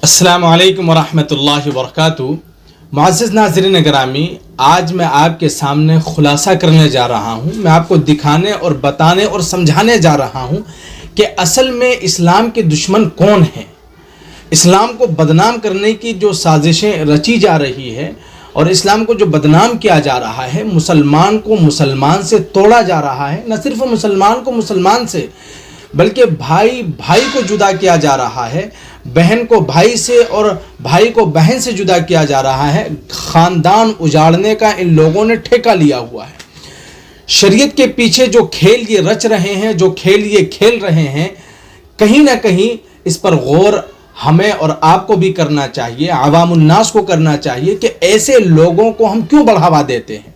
अस्सलाम वालेकुम वरहमतुल्लाहि वबरकातुहू। मुअज़्ज़िज़ नाज़रीन ग्रामी, आज मैं आपके सामने खुलासा करने जा रहा हूँ। मैं आपको दिखाने और बताने और समझाने जा रहा हूँ कि असल में इस्लाम के दुश्मन कौन हैं। इस्लाम को बदनाम करने की जो साजिशें रची जा रही है और इस्लाम को जो बदनाम किया जा रहा है, मुसलमान को मुसलमान से तोड़ा जा रहा है। न सिर्फ मुसलमान को मुसलमान से, बल्कि भाई भाई को जुदा किया जा रहा है, बहन को भाई से और भाई को बहन से जुदा किया जा रहा है। ख़ानदान उजाड़ने का इन लोगों ने ठेका लिया हुआ है। शरीयत के पीछे जो खेल ये रच रहे हैं, जो खेल ये खेल रहे हैं, कहीं ना कहीं इस पर गौर हमें और आपको भी करना चाहिए, आवामुन्नास को करना चाहिए कि ऐसे लोगों को हम क्यों बढ़ावा देते हैं।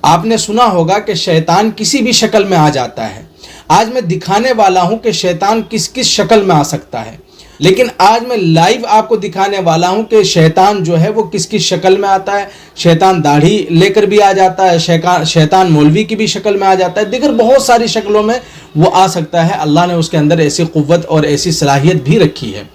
आपने सुना होगा कि शैतान किसी भी शक्ल में आ जाता है। आज मैं दिखाने वाला हूं कि शैतान किस किस शक्ल में आ सकता है, लेकिन आज मैं लाइव आपको दिखाने वाला हूं कि शैतान जो है वो किस किस शक्ल में आता है। शैतान दाढ़ी लेकर भी आ जाता है, शैतान मौलवी की भी शक्ल में आ जाता है, दिगर बहुत सारी शक्लों में वो आ सकता है। अल्लाह ने उसके अंदर ऐसी क़ुव्वत और ऐसी सलाहियत भी रखी है।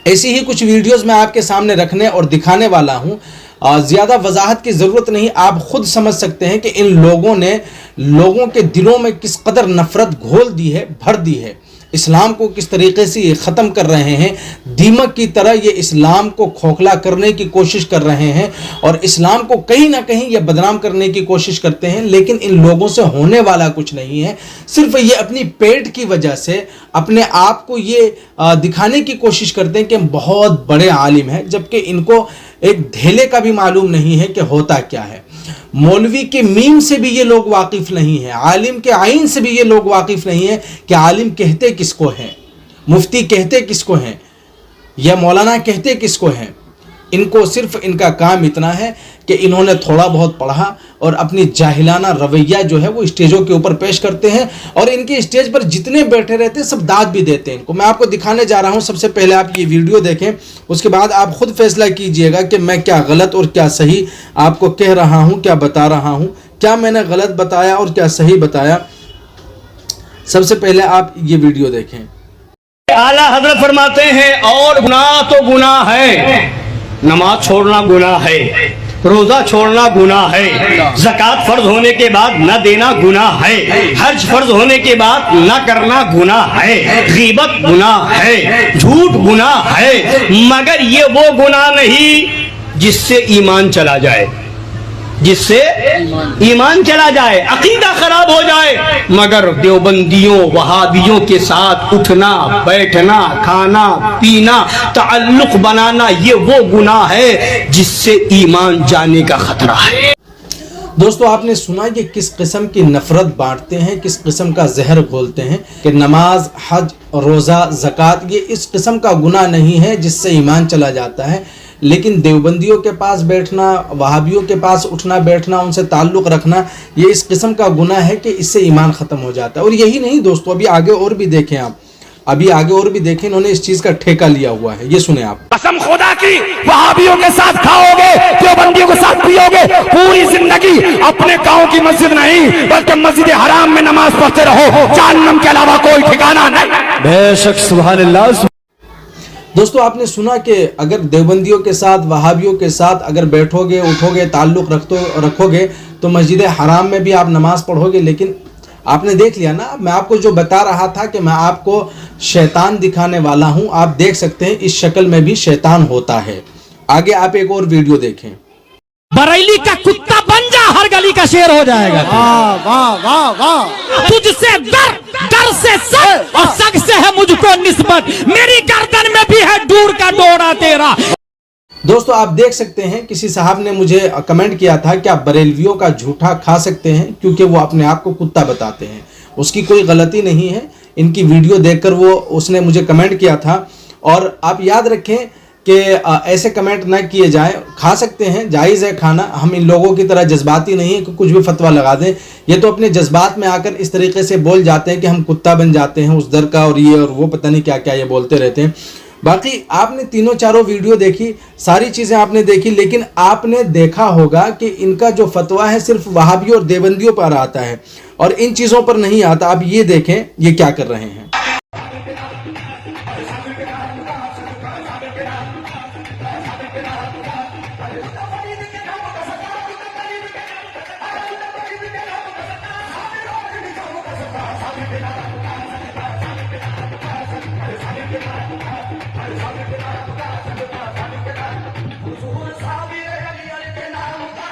ऐसी ही कुछ वीडियोज़ मैं आपके सामने रखने और दिखाने वाला हूँ। ज़्यादा वजाहत की ज़रूरत नहीं, आप ख़ुद समझ सकते हैं कि इन लोगों ने लोगों के दिलों में किस कदर नफ़रत घोल दी है, भर दी है। इस्लाम को किस तरीके से ये ख़त्म कर रहे हैं, दीमक की तरह ये इस्लाम को खोखला करने की कोशिश कर रहे हैं और इस्लाम को कहीं ना कहीं ये बदनाम करने की कोशिश करते हैं। लेकिन इन लोगों से होने वाला कुछ नहीं है। सिर्फ ये अपनी पेट की वजह से अपने आप को ये दिखाने की कोशिश करते हैं कि हम बहुत बड़े आलिम हैं, जबकि इनको एक धेले का भी मालूम नहीं है कि होता क्या है। मौलवी के मीम से भी ये लोग वाकिफ़ नहीं है, आलिम के आइन से भी ये लोग वाकिफ़ नहीं है कि आलिम कहते किसको हैं, मुफ्ती कहते किसको हैं, या मौलाना कहते किसको हैं। इनको सिर्फ इनका काम इतना है कि इन्होंने थोड़ा बहुत पढ़ा और अपनी जाहिलाना रवैया जो है वो स्टेजों के ऊपर पेश करते हैं और इनके स्टेज पर जितने बैठे रहते हैं सब दाद भी देते हैं इनको। मैं आपको दिखाने जा रहा हूं। सबसे पहले आप ये वीडियो देखें, उसके बाद आप खुद फैसला कीजिएगा कि मैं क्या गलत और क्या सही आपको कह रहा हूं, क्या बता रहा हूं, क्या मैंने गलत बताया और क्या सही बताया। सबसे पहले आप ये वीडियो देखें। आला हजरत फरमाते हैं और गुनाह तो गुनाह है, नमाज छोड़ना गुनाह है, रोजा छोड़ना गुनाह है, ज़कात फर्ज होने के बाद न देना गुनाह है, हज फर्ज होने के बाद न करना गुनाह है, गीबत गुनाह है, झूठ गुनाह है, मगर ये वो गुनाह नहीं जिससे ईमान चला जाए, जिससे ईमान चला जाए, अकीदा खराब हो जाए। मगर देवबंदियों वहाबियों के साथ उठना बैठना, खाना पीना, ताल्लुक बनाना, ये वो गुनाह है जिससे ईमान जाने का खतरा है। दोस्तों, आपने सुना कि किस किस्म की नफ़रत बांटते हैं, किस किस्म का जहर घोलते हैं कि नमाज, हज, रोज़ा, ज़कात ये इस किस्म का गुनाह नहीं है जिससे ईमान चला जाता है। लेकिन देवबंदियों के पास बैठना, वहाबियों के पास उठना बैठना, उनसे ताल्लुक़ रखना, ये इस किस्म का गुनाह है कि इससे ईमान ख़त्म हो जाता है। और यही नहीं दोस्तों, अभी आगे और भी देखें आप, अभी आगे और भी देखें, इन्होंने इस चीज़ का ठेका लिया हुआ है। ये सुने आप। कसम खुदा की, वहाबियों के साथ खाओगे, देवबंदियों के साथ पियोगे, पूरी जिंदगी अपने गांव की मस्जिद नहीं बल्कि मस्जिद हराम में नमाज पढ़ते रहो, जहन्नम के अलावा कोई ठिकाना नहीं। बेशक सुभान अल्लाह। दोस्तों, आपने सुना कि अगर देवबंदियों के साथ, वहाबियों के साथ अगर बैठोगे, उठोगे, ताल्लुक़ रखोगे तो मस्जिद हराम में भी आप नमाज़ पढ़ोगे। लेकिन आपने देख लिया ना, मैं आपको जो बता रहा था कि मैं आपको शैतान दिखाने वाला हूं। आप देख सकते हैं इस शक्ल में भी शैतान होता है। आगे आप एक और वीडियो देखें। बरेली का कुत्ता बन जा, हर गली का शेर हो जाएगा। वाह वाह वाह वाह। तुझसे डर, डर से सग और सग से है मुझको निस्बत, मेरी गर्दन में भी है दूर का डोरा तेरा। दोस्तों, आप देख सकते हैं किसी साहब ने मुझे कमेंट किया था कि आप बरेलवियों का झूठा खा सकते हैं क्योंकि वो अपने आप को कुत्ता बताते हैं। उसकी कोई गलती नहीं है, इनकी वीडियो देखकर उसने मुझे कमेंट किया था। और आप याद रखें कि ऐसे कमेंट ना किए जाएं। खा सकते हैं, जायज़ है खाना, हम इन लोगों की तरह जज्बाती नहीं है कि कुछ भी फतवा लगा दें। ये तो अपने जज्बात में आकर इस तरीके से बोल जाते हैं कि हम कुत्ता बन जाते हैं, उस दर का और ये और वो, पता नहीं क्या क्या ये बोलते रहते हैं। बाकी आपने तीनों चारों वीडियो देखी, सारी चीज़ें आपने देखी, लेकिन आपने देखा होगा कि इनका जो फतवा है सिर्फ वहाबियों और देवबंदियों पर आता है और इन चीज़ों पर नहीं आता। आप ये देखें ये क्या कर रहे हैं।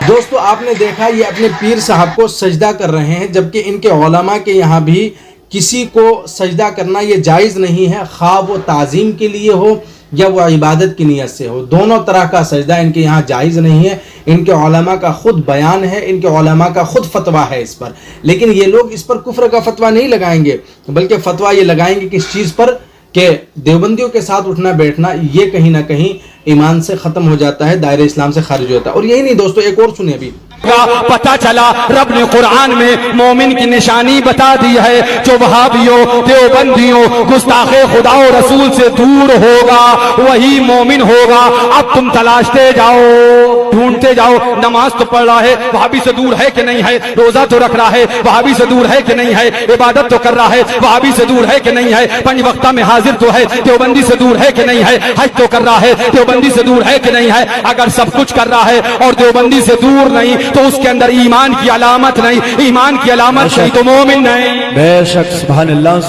दोस्तों आपने देखा ये अपने पीर साहब को सजदा कर रहे हैं, जबकि इनके उलमा के यहाँ भी किसी को सजदा करना ये जायज़ नहीं है, ख़्वाह वो ताज़ीम के लिए हो या वो इबादत की नीयत से हो। दोनों तरह का सजदा इनके यहाँ जायज़ नहीं है। इनके उलमा का ख़ुद बयान है, इनके उलमा का ख़ुद फतवा है इस पर, लेकिन ये लोग इस पर कुफ्र का फतवा नहीं लगाएंगे, बल्कि फतवा ये लगाएंगे किस चीज़ पर कि देवबंदियों के साथ उठना बैठना ये कहीं ना कहीं ईमान से ख़त्म हो जाता है, दायरे इस्लाम से खारिज होता है। और यही नहीं दोस्तों, एक और सुनिए अभी पता चला रब ने कुरान में मोमिन की निशानी बता दी है, जो वहाबियों देवबंदियों गुस्ताखे खुदा और रसूल से दूर होगा वही मोमिन होगा। अब तुम तलाशते जाओ, ढूंढते जाओ, नमाज तो पढ़ रहा है, वहाबी से दूर है कि नहीं है, रोजा तो रख रहा है, वहाबी से दूर है कि नहीं है, इबादत तो कर रहा है, वहाबी से दूर है कि नहीं है, पंज वक्ता में हाजिर तो है, देवबंदी से दूर है कि नहीं है, हज तो कर रहा है, देवबंदी से दूर है कि नहीं है। अगर सब कुछ कर रहा है और देवबंदी से दूर नहीं तो उसके अंदर ईमान की अलामत नहीं, ईमान की अलामत नहीं तो मोमिन नहीं। बेशक सुभान अल्लाह,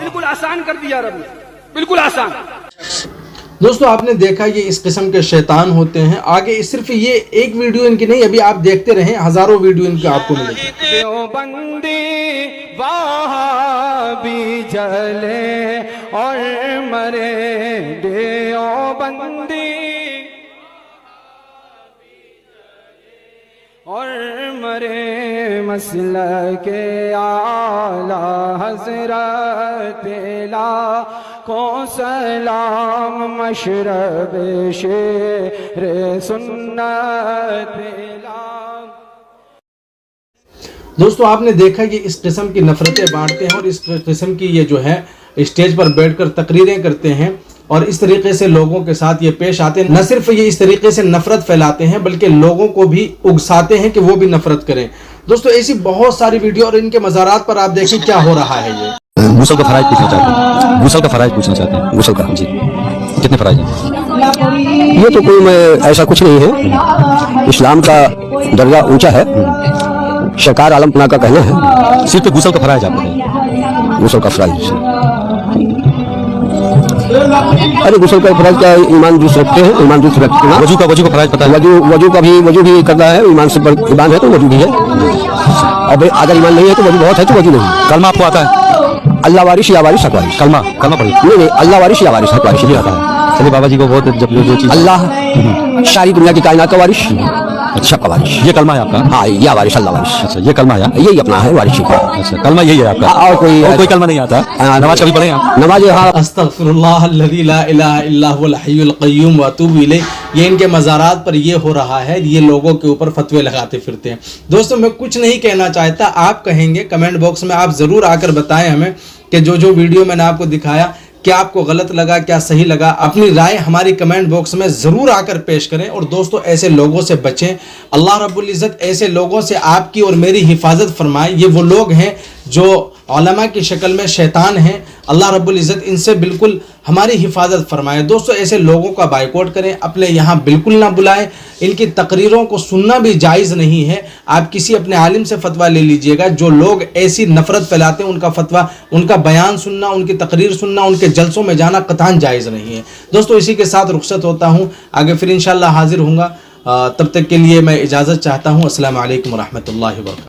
बिल्कुल आसान कर दिया रब ने, बिल्कुल आसान। दोस्तों आपने देखा ये इस किस्म के शैतान होते हैं। आगे सिर्फ ये एक वीडियो इनकी नहीं, अभी आप देखते रहें, हजारों वीडियो इनके आपको मिलेंगे। देवबंदी वहाबी जले और मरे, देवबंदी और मरे, मसलके आला हज़रत को सलाम, मशरब शेर सुन्नत। दोस्तों आपने देखा कि इस किस्म की नफरतें बांटते हैं और इस किस्म की ये जो है स्टेज पर बैठकर तकरीरें करते हैं और इस तरीके से लोगों के साथ ये पेश आते हैं। न सिर्फ ये इस तरीके से नफरत फैलाते हैं बल्कि लोगों को भी उकसाते हैं कि वो भी नफरत करें। दोस्तों ऐसी बहुत सारी वीडियो और इनके मज़ारात पर आप देखें क्या हो रहा है। ये गुसल का फराइज पूछना चाहते हैं, गुसल का फराइज पूछना चाहते हैं, गुसल का जी कितने फराइज हैं? ये तो कोई ऐसा कुछ नहीं है, इस्लाम का दर्जा ऊंचा है, सरकार आलमपना का कहना है। सिर्फ गुसल का फराइज आप बताइए। गुसल का फराइज, अरे गुसल का फराइज क्या, ईमान दुरुस्त रखते हैं, ईमान दुरुस्त रखते हैं। वजू का फराइज पता है? वजू भी करना है, ईमान से ईमान है तो वजू भी है, और अगर ईमान नहीं है तो वजू बहुत है तो वजू नहीं। कलमा आपको आता है? अल्लाह वारिश या वारिश हक वारिश। कलमा पढ़िए। नहीं, अल्लाह वारिश या वारिश हक वारिश ये आता है। चलिए बाबा जी को बहुत जब जो चीज अल्लाह सारी दुनिया की कायनात का वारिश, अच्छा का वारिश, ये कलमा है आपका? हाँ या वारिश, अल्लाह वारिश। अच्छा ये कलमा है, यही अपना है वारिश का। अच्छा कलमा यही है आपका? और कोई कलमा नहीं आता? नमाज कभी पढ़े आप? नमाज हाँ। अस्तगफिरुल्लाह अल्लज़ी ला इलाहा इल्ला हुवल हय्युल क़य्यूम व अतूबु इलैह। ये इनके मज़ारात पर ये हो रहा है, ये लोगों के ऊपर फतवे लगाते फिरते हैं। दोस्तों मैं कुछ नहीं कहना चाहता, आप कहेंगे कमेंट बॉक्स में, आप ज़रूर आकर बताएं हमें कि जो वीडियो मैंने आपको दिखाया क्या आपको गलत लगा, क्या सही लगा। अपनी राय हमारी कमेंट बॉक्स में ज़रूर आकर पेश करें। और दोस्तों ऐसे लोगों से बचें, अल्लाह रब्बुल इज़्ज़त ऐसे लोगों से आपकी और मेरी हिफाजत फरमाए। ये वो लोग हैं जो उलमा की शक्ल में शैतान हैं, अल्लाह रब्बुल इज़्ज़त इनसे बिल्कुल हमारी हिफाजत फरमाए। दोस्तों ऐसे लोगों का बाइकआउट करें, अपने यहाँ बिल्कुल ना बुलाएं, इनकी तकरीरों को सुनना भी जायज़ नहीं है। आप किसी अपने आलिम से फतवा ले लीजिएगा। जो लोग ऐसी नफरत फैलाते हैं उनका फतवा, उनका बयान सुनना, उनकी तकरीर सुनना, उनके जलसों में जाना कतई जायज़ नहीं है। दोस्तों इसी के साथ रुखसत होता हूँ, आगे फिर इंशाअल्लाह हाजिर होऊंगा। तब तक के लिए मैं इजाज़त चाहता हूँ। अस्सलामु अलैकुम व रहमतुल्लाहि व बरकातहू।